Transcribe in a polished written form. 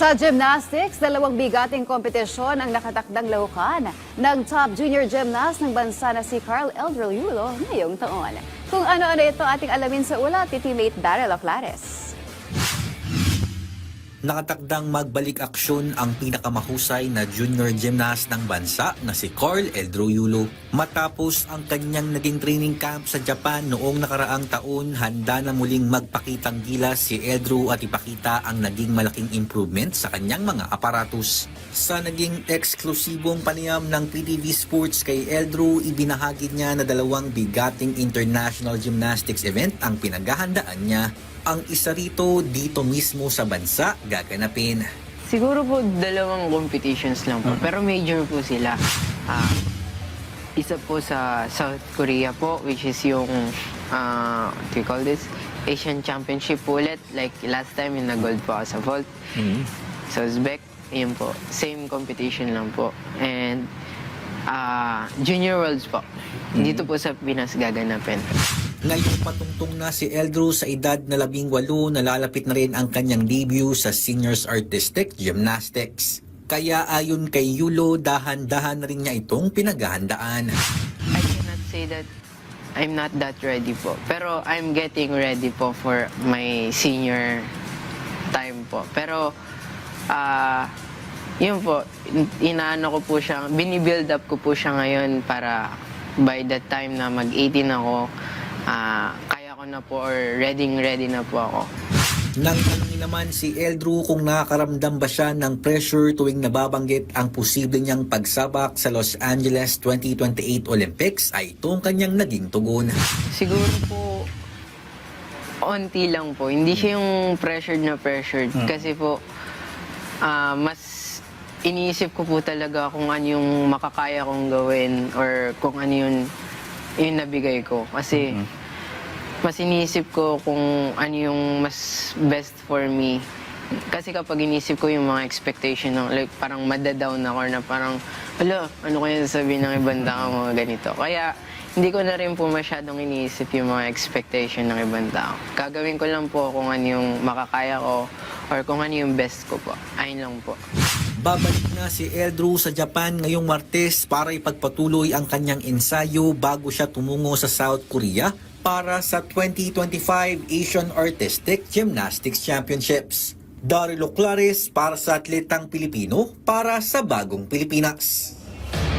Sa gymnastics, dalawang bigating kompetisyon ang nakatakdang lahukan ng top junior gymnast ng bansa na si Carl Eldrell Yulo ngayong taon. Kung ano-ano ito ating alamin sa ulat ni teammate Daryl Oclares. Nakatakdang magbalik aksyon ang pinakamahusay na junior gymnast ng bansa na si Carl Eldrell Yulo. Matapos ang kanyang naging training camp sa Japan noong nakaraang taon, handa na muling magpakitang gilas si Eldrell at ipakita ang naging malaking improvement sa kanyang mga aparatus. Sa naging eksklusibong panayam ng PTV Sports kay Eldrell, ibinahagi niya na dalawang bigating international gymnastics event ang pinaghahandaan niya. Ang isa rito dito mismo sa bansa gaganapin. Siguro po dalawang competitions lang po, pero major po sila. Isa po sa South Korea po, which is yung, what do you call this? Asian Championship po ulit. Like last time, yung nag-gold po ako sa vault. Sa Uzbek, yun po. Same competition lang po. And Junior Worlds po. Dito po sa Pinas gaganapin. Ngayong patungtong na si Eldrell sa edad na 18, nalalapit na rin ang kanyang debut sa Seniors Artistic Gymnastics. Kaya ayon kay Yulo, dahan-dahan na rin niya itong pinaghahandaan. I cannot say that I'm not that ready po. Pero I'm getting ready po for my senior time po. Pero, yun po, inaano ko po siya, binibuild up ko po siya ngayon para by that time na mag-18 ako, kaya ko na po or ready na po ako. Nang tanungin naman si Eldrell kung nakakaramdam ba siya ng pressure tuwing nababanggit ang posible niyang pagsabak sa Los Angeles 2028 Olympics, ay itong kanyang naging tugon. Siguro po, onti lang po. Hindi siya yung pressured na pressured. Kasi po, mas iniisip ko po talaga kung ano yung makakaya kong gawin or kung ano yung nabigay ko. Kasi mas iniisip ko kung ano yung mas best for me. Kasi kapag iniisip ko yung mga expectation, like parang madadown ako na parang, hala, ano kaya sasabihin ng ibang tao, mga ganito. Kaya hindi ko na rin po masyadong iniisip yung mga expectation ng ibang tao. Gagawin ko lang po kung ano yung makakaya ko or kung ano yung best ko po. Ayun lang po. Babalik na si Eldrell sa Japan ngayong Martes para ipagpatuloy ang kanyang ensayo bago siya tumungo sa South Korea para sa 2025 Asian Artistic Gymnastics Championships. Daryl Oclares para sa Atletang Pilipino para sa Bagong Pilipinas.